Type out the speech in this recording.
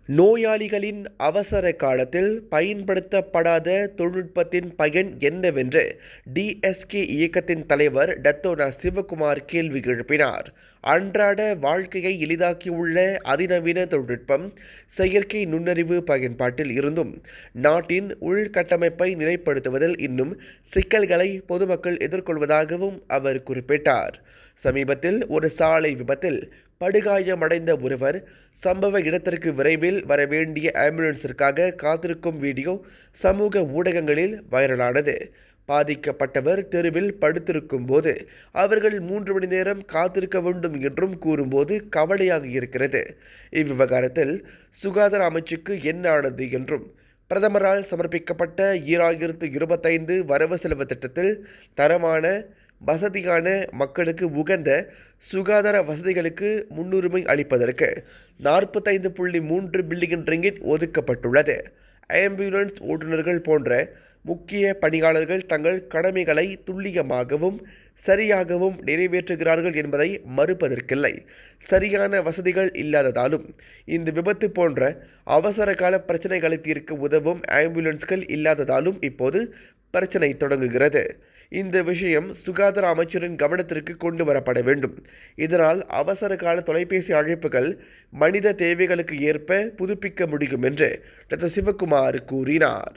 நோயாளிகளின் அவசர காலத்தில் பயன்படுத்தப்படாத தொழில்நுட்பத்தின் பயன் என்னவென்று டிஎஸ்கே இயக்கத்தின் தலைவர் டத்தோனா சிவகுமார் கேள்வி எழுப்பினார். அன்றாட வாழ்க்கையை எளிதாக்கியுள்ள அதிநவீன தொழில்நுட்பம் செயற்கை நுண்ணறிவு பயன்பாட்டில் இருந்தும் நாட்டின் உள்கட்டமைப்பை நிலைப்படுத்துவதில் இன்னும் சிக்கல்களை பொதுமக்கள் எதிர்கொள்வதாகவும் அவர் குறிப்பிட்டார். சமீபத்தில் ஒரு சாலை விபத்தில் படுகாயமடைந்த ஒருவர் சம்பவ இடத்திற்கு விரைவில் வரவேண்டிய ஆம்புலன்ஸிற்காக காத்திருக்கும் வீடியோ சமூக ஊடகங்களில் வைரலானது. பாதிக்கப்பட்டவர் தெருவில் படுத்திருக்கும் போது அவர்கள் 3 மணி நேரம் காத்திருக்க வேண்டும் என்றும் கூறும்போது கவலையாக இருக்கிறது. இவ்விவகாரத்தில் சுகாதார அமைச்சுக்கு என்ன ஆனது என்றும் பிரதமரால் சமர்ப்பிக்கப்பட்ட 2025 வரவு செலவு திட்டத்தில் தரமான வசதியான மக்களுக்கு உகந்த சுகாதார வசதிகளுக்கு முன்னுரிமை அளிப்பதற்கு 45.3 பில்லியன் ரிங்கிட் ஒதுக்கப்பட்டுள்ளது. ஆம்புலன்ஸ் ஓட்டுநர்கள் போன்ற முக்கிய பணியாளர்கள் தங்கள் கடமைகளை துல்லியமாகவும் சரியாகவும் நிறைவேற்றுகிறார்கள் என்பதை மறுப்பதற்கில்லை. சரியான வசதிகள் இல்லாததாலும் இந்த விபத்து போன்ற அவசர கால பிரச்சனைகளை தீர்க்க உதவும் ஆம்புலன்ஸ்கள் இல்லாததாலும் இப்போது பிரச்சனை தொடங்குகிறது. இந்த விஷயம் சுகாதார அமைச்சரின் கவனத்திற்கு கொண்டு வரப்பட வேண்டும். இதனால் அவசர கால தொலைபேசி அழைப்புகள் மனித தேவைகளுக்கு ஏற்ப புதுப்பிக்க முடியும் என்று டாக்டர் சிவகுமார் கூறினார்.